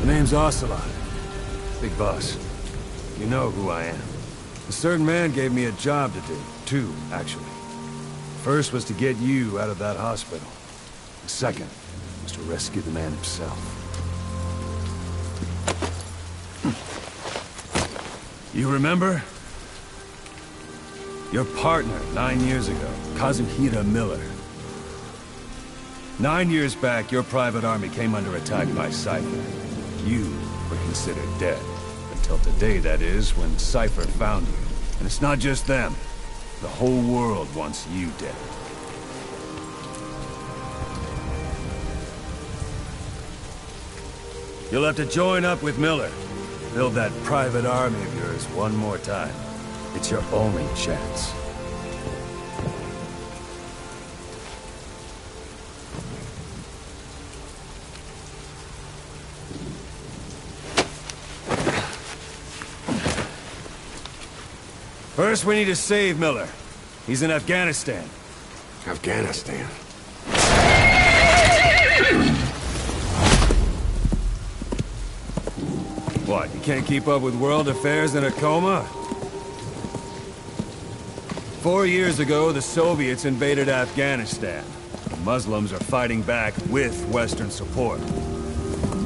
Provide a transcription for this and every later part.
Name's Ocelot. Big boss. You know who I am. A certain man gave me a job to do. Two, actually. First was to get you out of that hospital. The second was to rescue the man himself. You remember? Your partner 9 years ago, Kazuhira Miller. 9 years back, your private army came under attack by Cypher. You were considered dead. Until today, that is, when Cypher found you. And it's not just them. The whole world wants you dead. You'll have to join up with Miller. Build that private army of yours one more time. It's your only chance. First, we need to save Miller. He's in Afghanistan. Afghanistan? What, you can't keep up with world affairs in a coma? 4 years ago, the Soviets invaded Afghanistan. The Muslims are fighting back with Western support.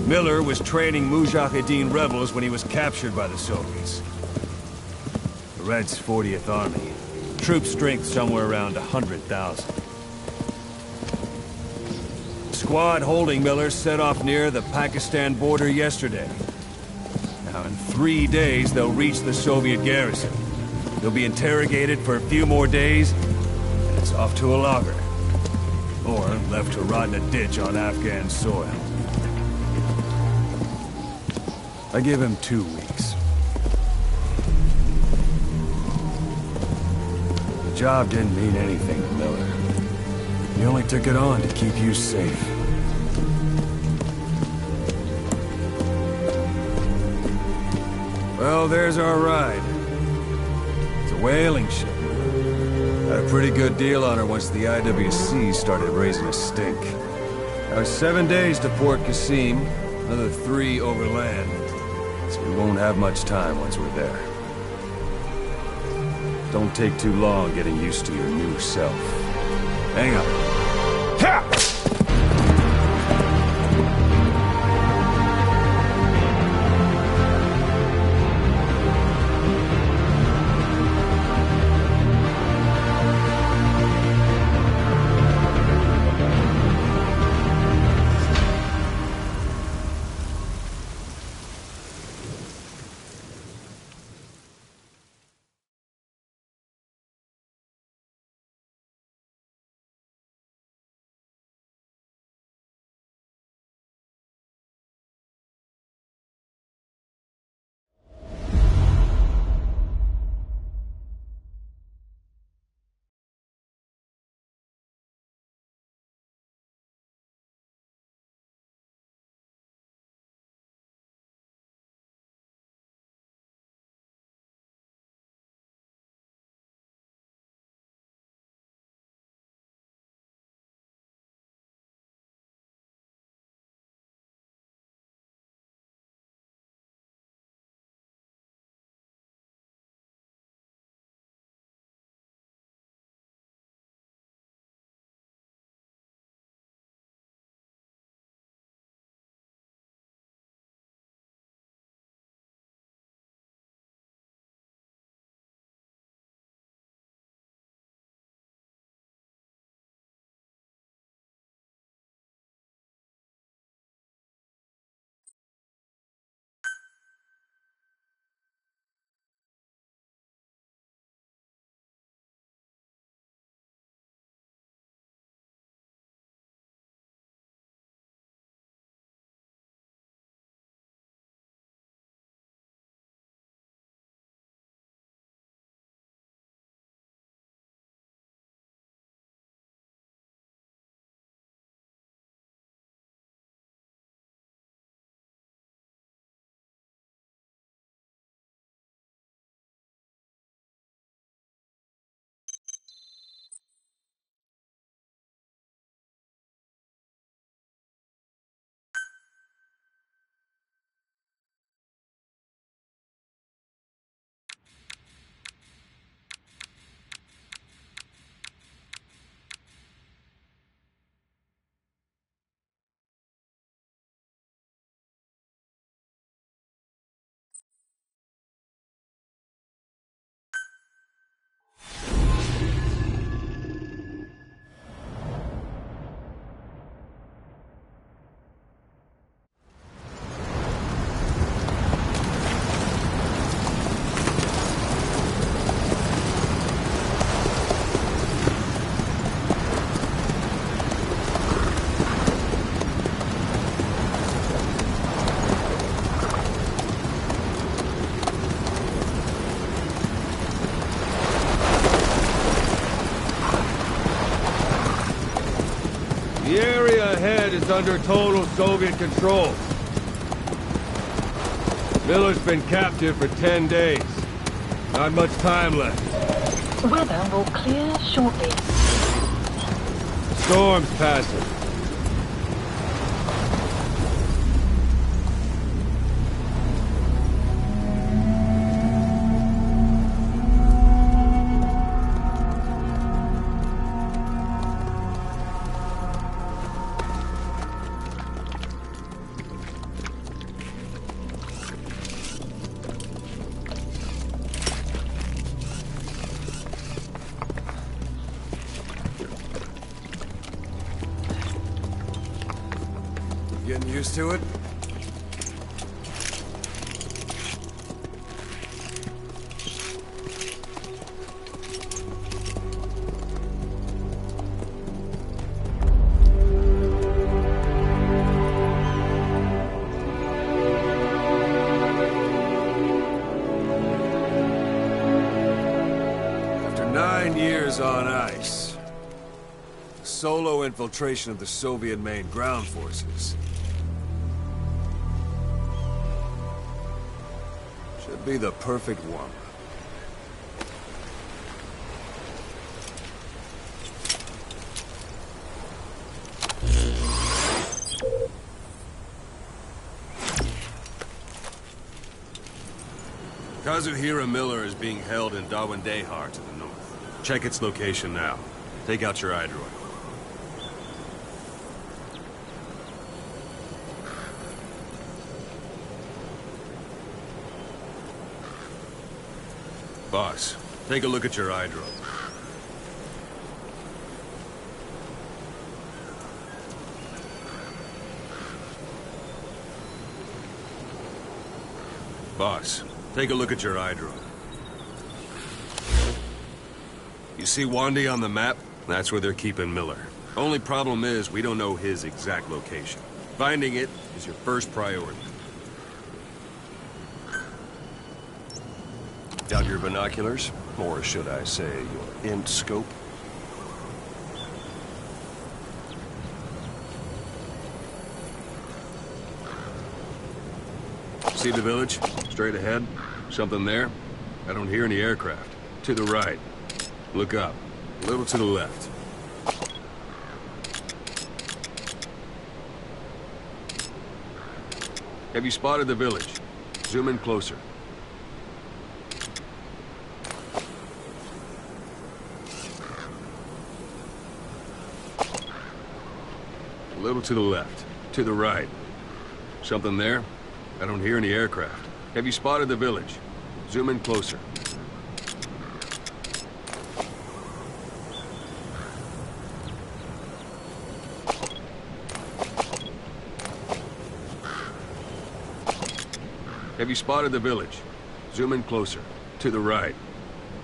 Miller was training Mujahideen rebels when he was captured by the Soviets. The Red's 40th Army. Troop strength somewhere around 100,000. Squad holding Miller set off near the Pakistan border yesterday. Now, in 3 days, they'll reach the Soviet garrison. They'll be interrogated for a few more days, and it's off to a logger. Or left to rot in a ditch on Afghan soil. I give him 2 weeks. The job didn't mean anything to Miller. He only took it on to keep you safe. Well, there's our ride. It's a whaling ship. Had a pretty good deal on her once the IWC started raising a stink. Now it's 7 days to Port Qasim, another 3 overland. So we won't have much time once we're there. Don't take too long getting used to your new self. Hang on. Ha! The area ahead is under total Soviet control. Miller's been captive for 10 days. Not much time left. Weather will clear shortly. Storm's passing. Getting used to it? After 9 years on ice, solo infiltration of the Soviet main ground forces should be the perfect warm-up. Kazuhira Miller is being held in Dawandehar to the north. Check its location now. Take out your iDroid. Boss, take a look at your iDroid. Boss, take a look at your iDroid. You see Wandy on the map? That's where they're keeping Miller. Only problem is, we don't know his exact location. Finding it is your first priority. Out your binoculars, or should I say, your int scope. See the village? Straight ahead? Something there? I don't hear any aircraft. To the right. Look up. A little to the left. Have you spotted the village? Zoom in closer. A little to the left. To the right. Something there? I don't hear any aircraft. Have you spotted the village? Zoom in closer. Have you spotted the village? Zoom in closer. To the right.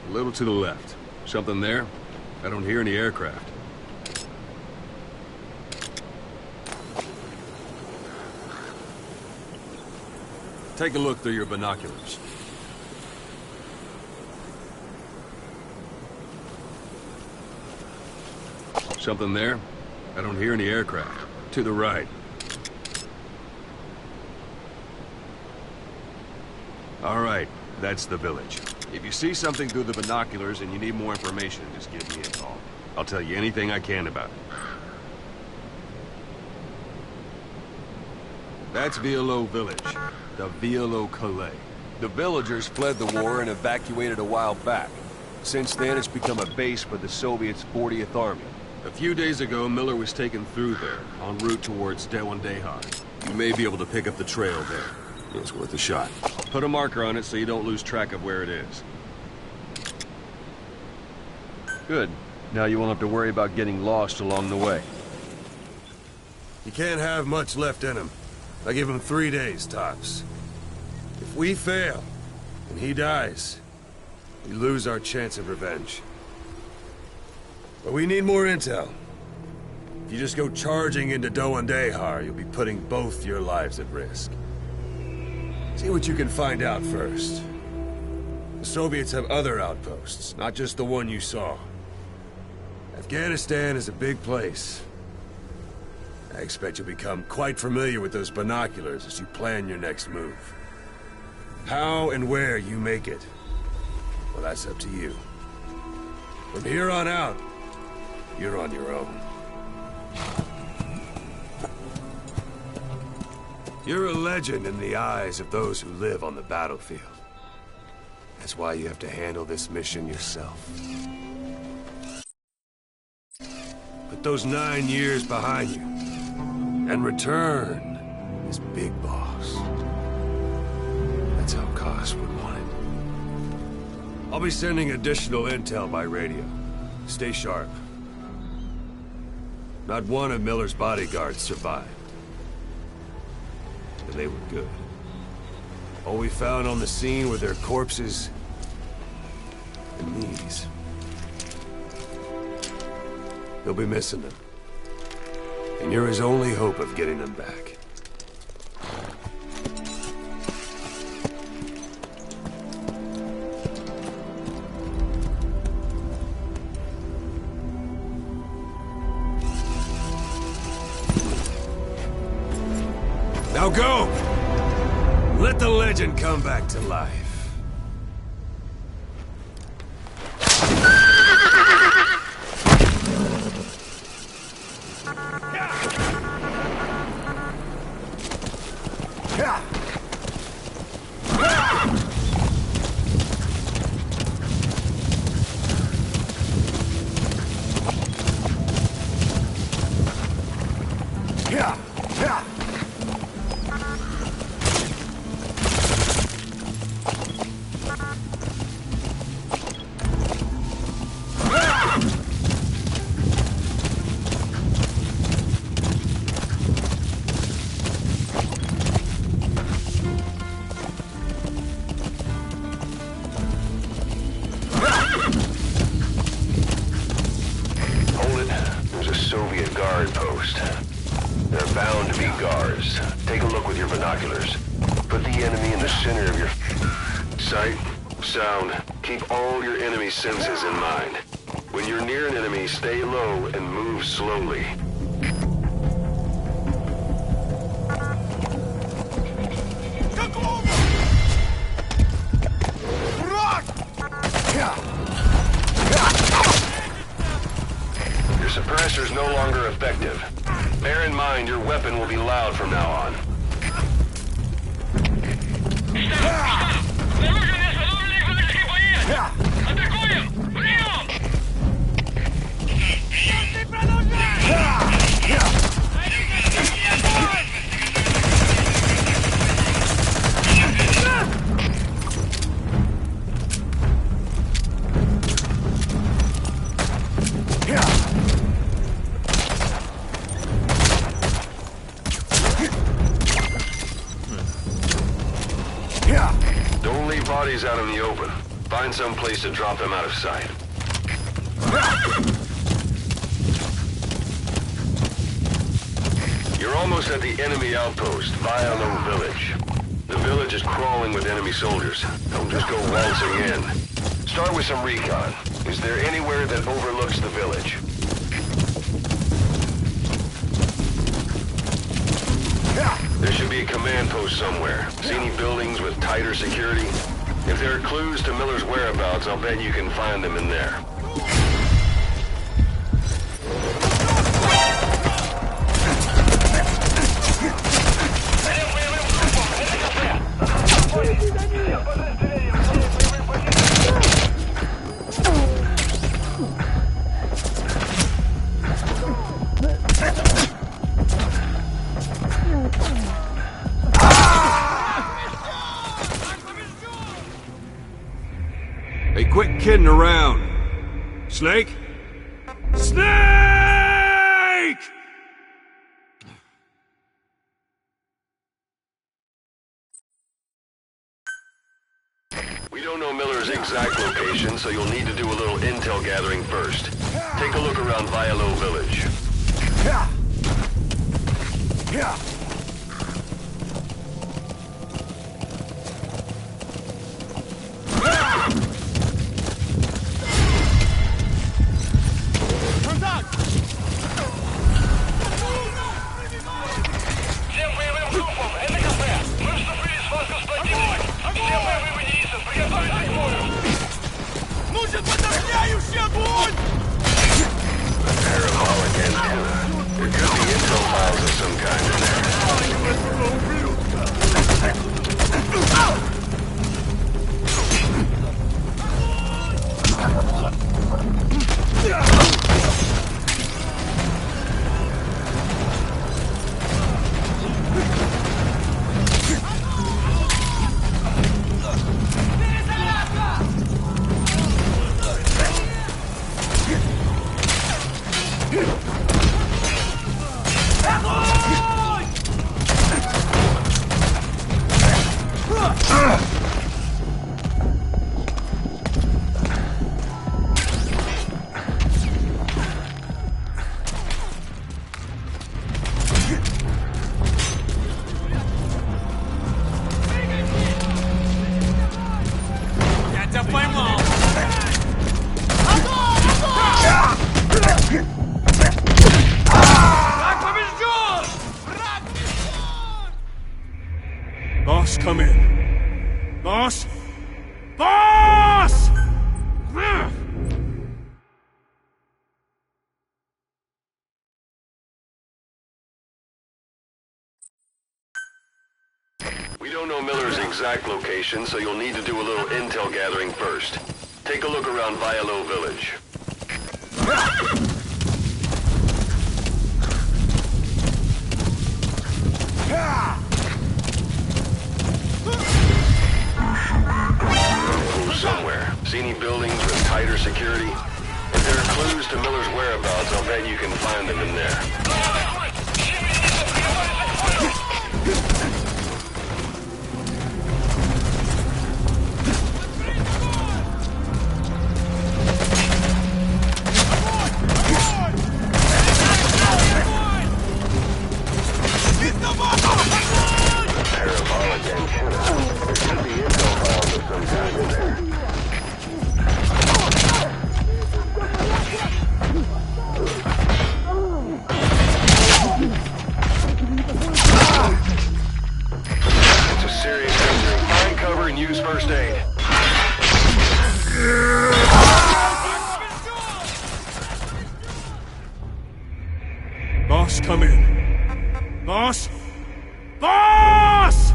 A little to the left. Something there? I don't hear any aircraft. Take a look through your binoculars. Something there? I don't hear any aircraft. To the right. All right, that's the village. If you see something through the binoculars and you need more information, just give me a call. I'll tell you anything I can about it. That's Violo Village, the Violo Calais. The villagers fled the war and evacuated a while back. Since then, it's become a base for the Soviets' 40th Army. A few days ago, Miller was taken through there, en route towards Dawandehar. You may be able to pick up the trail there. It's worth a shot. Put a marker on it so you don't lose track of where it is. Good. Now you won't have to worry about getting lost along the way. You can't have much left in him. I give him 3 days, tops. If we fail, and he dies, we lose our chance of revenge. But we need more intel. If you just go charging into Dawandehar, you'll be putting both your lives at risk. See what you can find out first. The Soviets have other outposts, not just the one you saw. Afghanistan is a big place. I expect you'll become quite familiar with those binoculars as you plan your next move. How and where you make it, well, that's up to you. From here on out, you're on your own. You're a legend in the eyes of those who live on the battlefield. That's why you have to handle this mission yourself. Put those 9 years behind you, and return as Big Boss. That's how Koss would want it. I'll be sending additional intel by radio. Stay sharp. Not one of Miller's bodyguards survived. and they were good. All we found on the scene were their corpses and these. He'll be missing them. And you're his only hope of getting them back. Now go! Let the legend come back to life. They're bound to be guards. Take a look with your binoculars. Put the enemy in the center of your sight, sound. Keep all your enemy senses in mind. When you're near an enemy, stay low and move slowly. Your suppressor's no longer effective. Bear in mind your weapon will be loud from now on. Don't leave bodies out in the open. Find some place to drop them out of sight. You're almost at the enemy outpost, Vialo Village. The village is crawling with enemy soldiers. Don't just go waltzing in. Start with some recon. Is there anywhere that overlooks the village? There should be a command post somewhere. See any buildings with tighter security? If there are clues to Miller's whereabouts, I'll bet you can find them in there. Hey, quit kidding around. Snake? Snake! We don't know Miller's exact location, so you'll need to do a little intel gathering first. Take a look around Vialo Village. Parabolic antenna. There could be intel files of some kind in there. come in. Boss? Boss! We don't know Miller's exact location, so you'll need to do a little intel gathering first. Take a look around Vialo Village. Somewhere. See any buildings with tighter security? If there are clues to Miller's whereabouts, I'll bet you can find them in there. Parabolic antenna. There should be intel files of some kind in there. It's a serious injury. Find cover and use first aid. Boss, come in. Boss? Boss!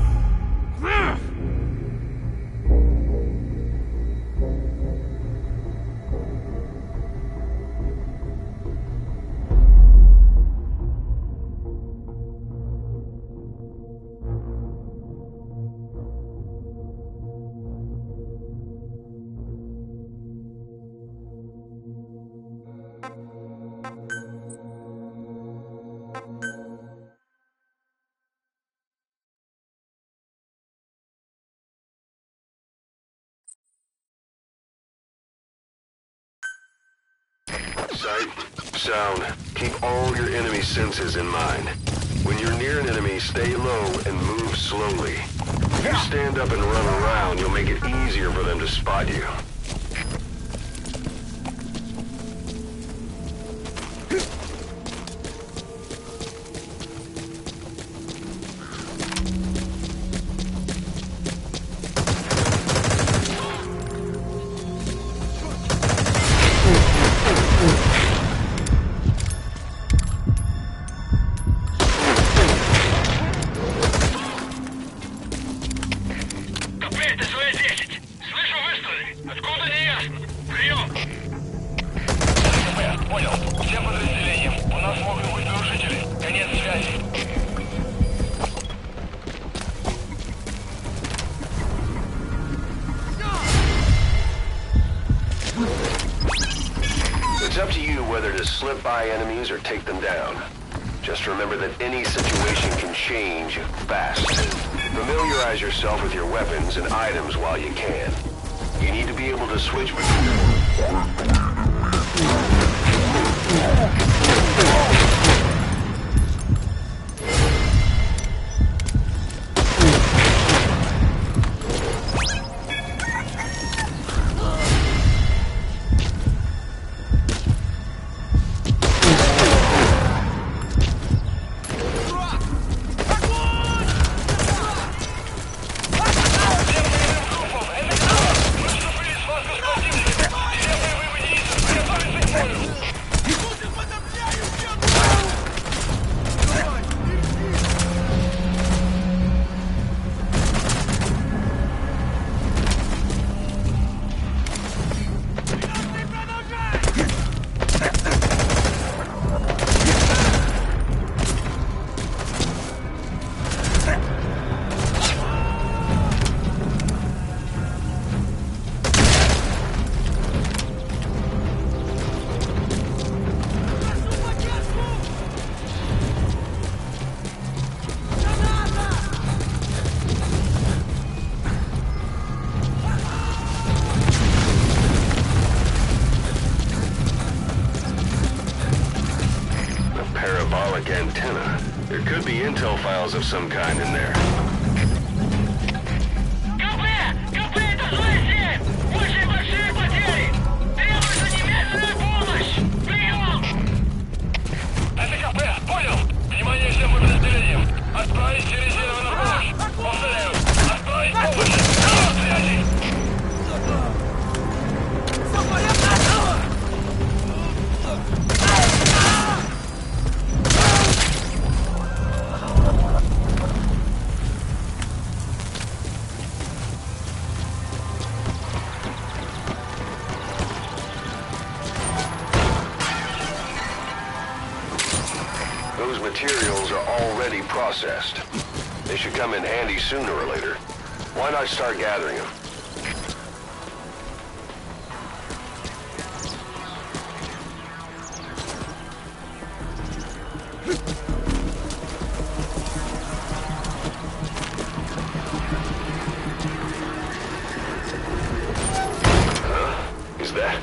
Sight, sound, keep all your enemy senses in mind. When you're near an enemy, stay low and move slowly. If you stand up and run around, you'll make it easier for them to spot you. It's up to you whether to slip by enemies or take them down. Just remember that any situation can change fast. Familiarize yourself with your weapons and items while you can. You need to be able to switch between... Parabolic antenna. There could be intel files of some kind in there. Внимание всем подразделениям! Отправить резервы на помощь! Повторяю, отправить Those materials are already processed. They should come in handy sooner or later. Why not start gathering them? Is that?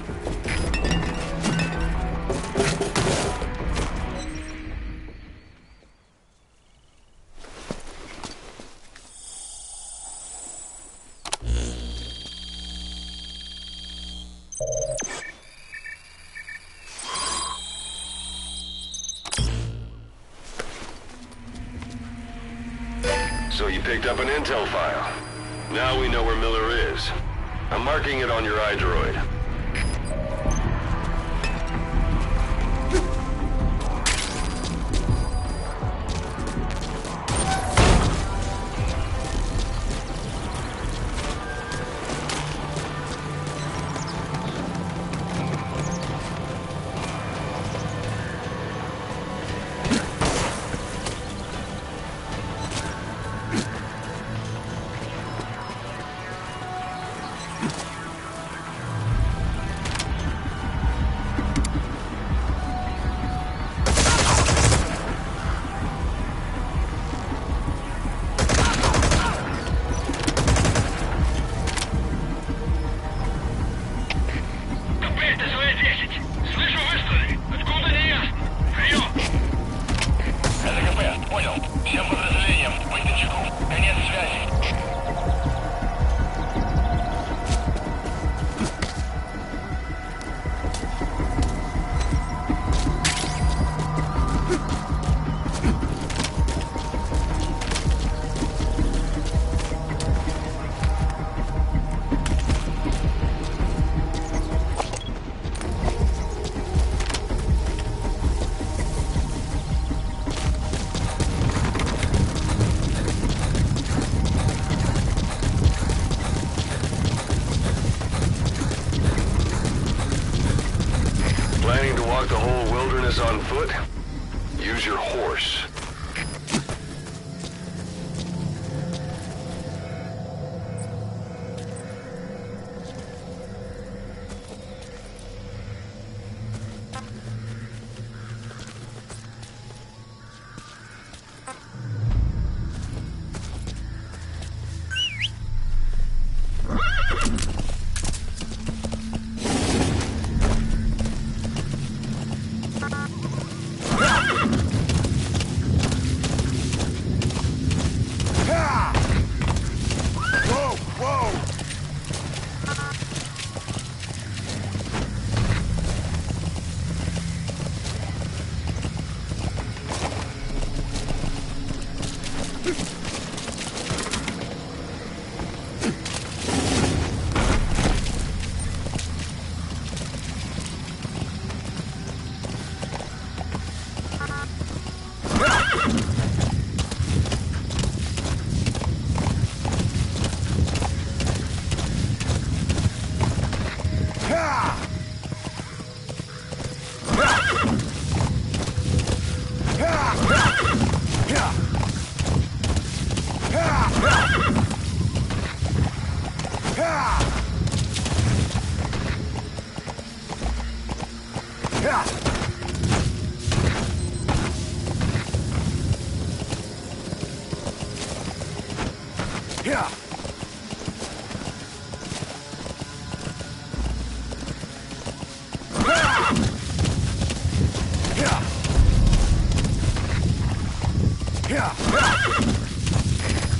So you picked up an intel file. Now we know where Miller is. I'm marking it on your iDroid. Planning to walk the whole wilderness on foot? Use your horse.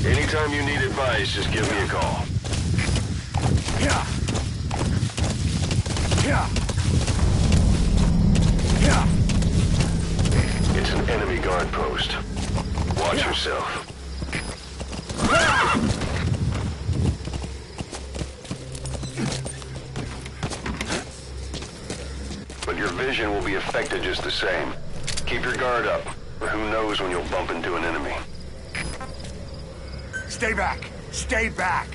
Anytime you need advice, just give me a call. It's an enemy guard post. Watch yourself. But your vision will be affected just the same. Keep your guard up, or who knows when you'll bump into an enemy. Stay back! Stay back!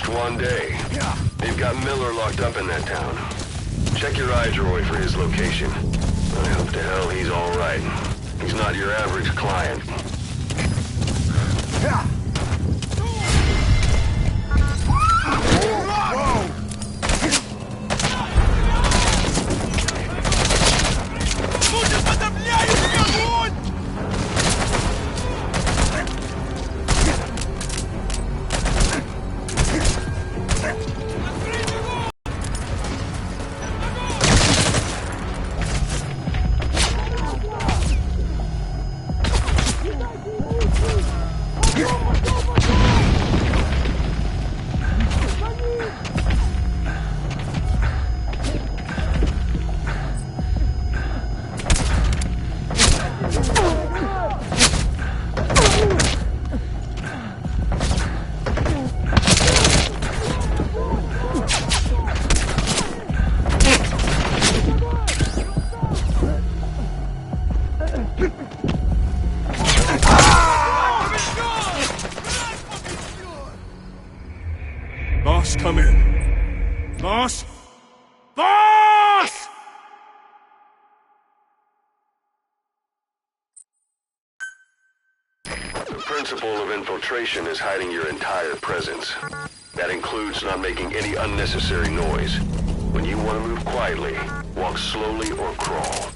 One day. They've got Miller locked up in that town. Check your iDroid for his location. I hope to hell he's all right. He's not your average client. Boss, come in. Boss? Boss! The principle of infiltration is hiding your entire presence. That includes not making any unnecessary noise. When you want to move quietly, walk slowly or crawl.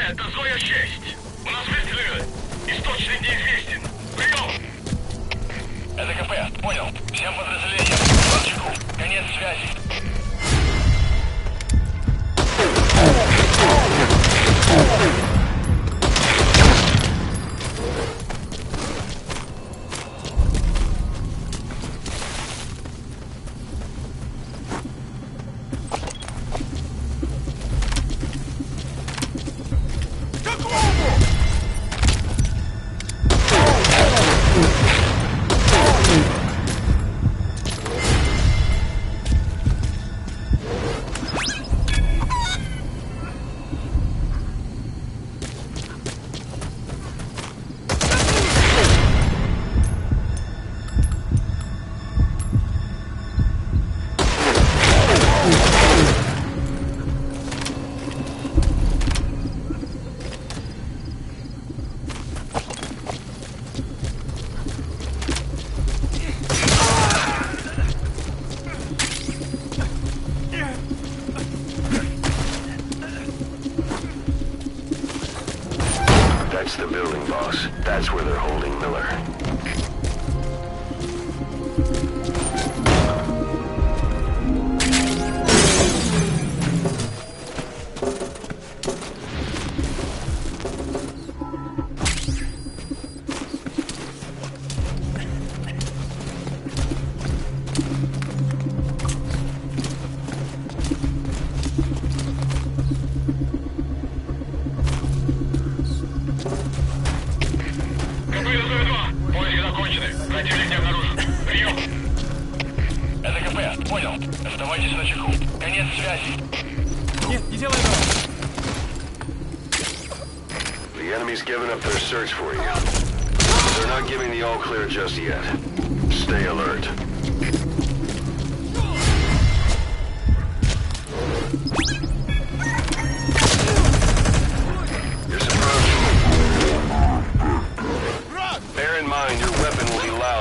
Это злая честь. У нас выстрелы. Источник неизвестен. Прием! Это КП. Понял. Всем подразделениям. Марчику. Конец связи. That's the building, boss. That's where they're holding Miller. Противник не обнаружен. Прием! Это КП. Понял. Оставайтесь на чеку. Конец связи. Нет, не делай этого! The enemy's given up their search for you. They're not giving the all clear just yet. Stay alert.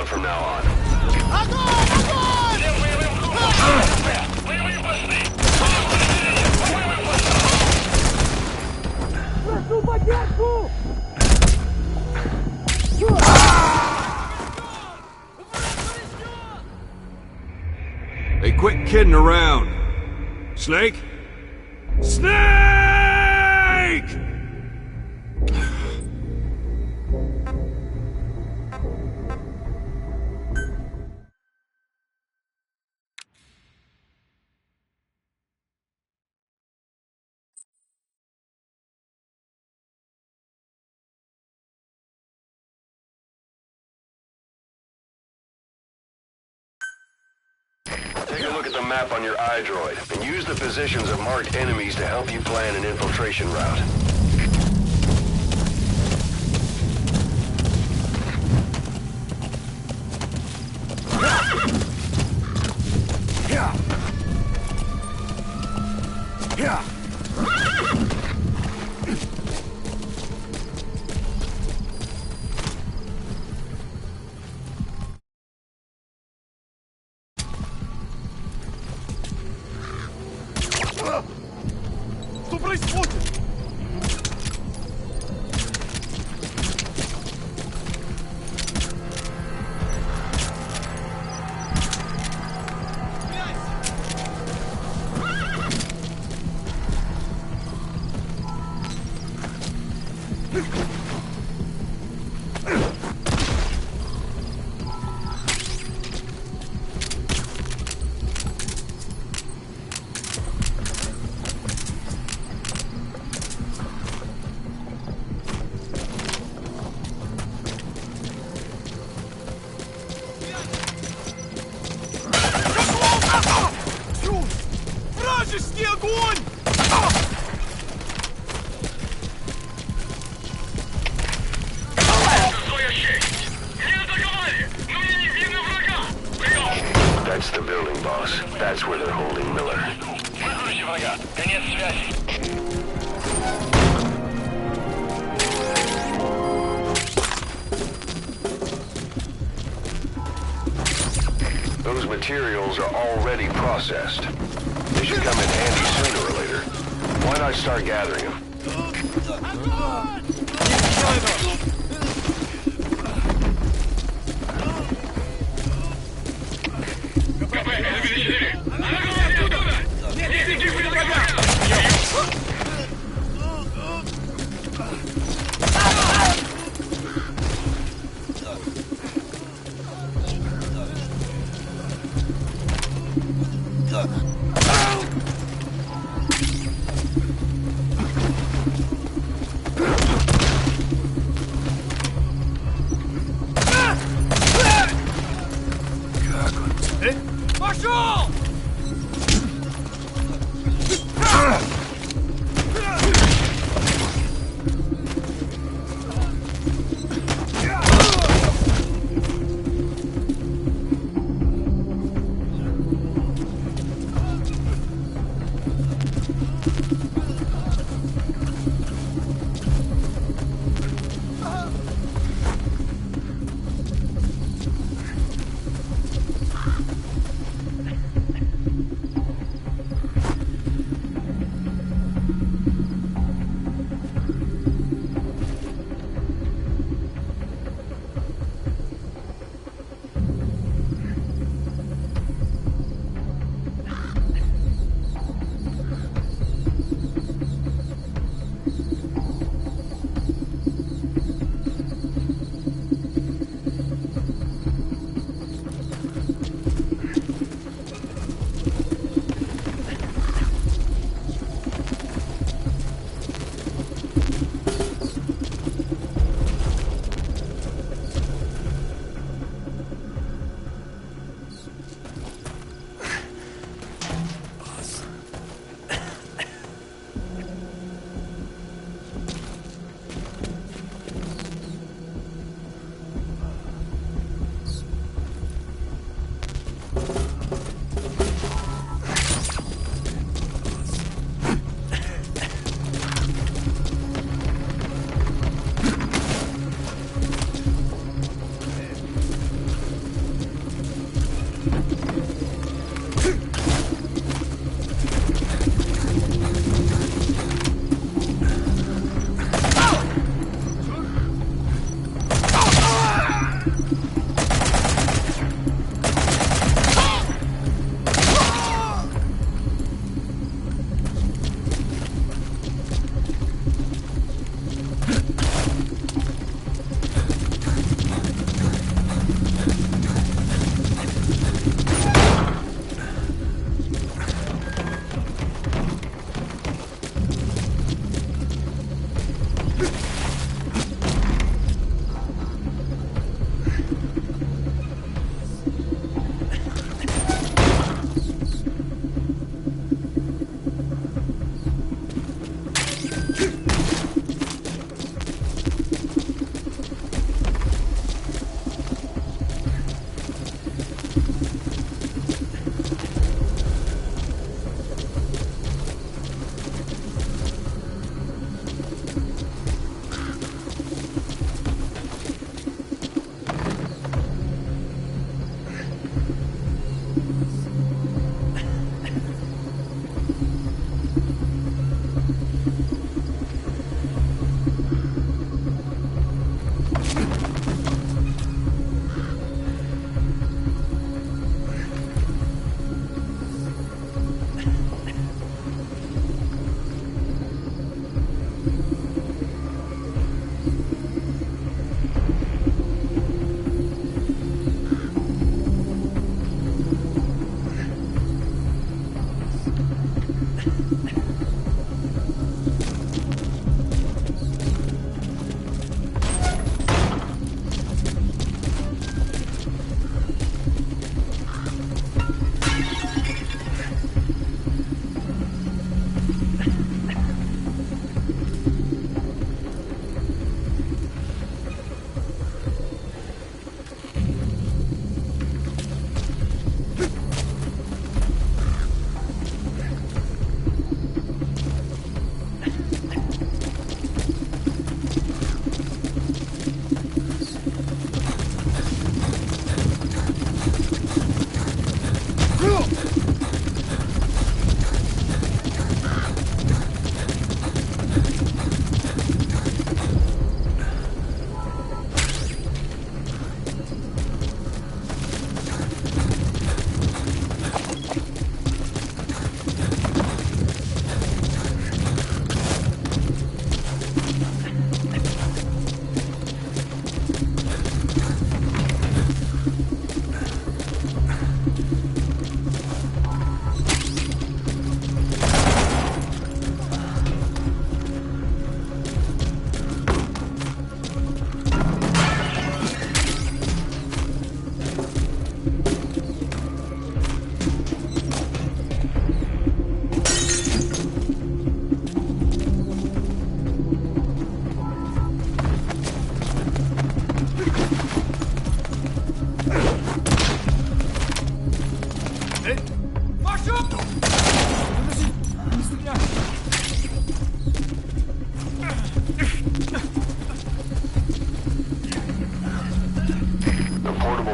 ground from now on. Всем боевым группам! Боевые посты! Боевые Hey, quit kidding around. Snake? Snake! Take a look at the map on your iDroid, and use the positions of marked enemies to help you plan an infiltration route. Что происходит? Вражеский огонь! Зоя 6! Не атаковали! Но мне не видно врага! Прием! That's the building, boss. That's where they're holding Miller. Выключи врага! Конец связи! Those materials are already processed. They should come in handy sooner or later. Why not start gathering them? КП, это 4! Атаковать оттуда! Нет никаких врага! Пошел!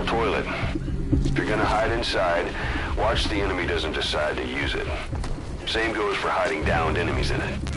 Toilet. If you're gonna hide inside, watch the enemy doesn't decide to use it. Same goes for hiding downed enemies in it.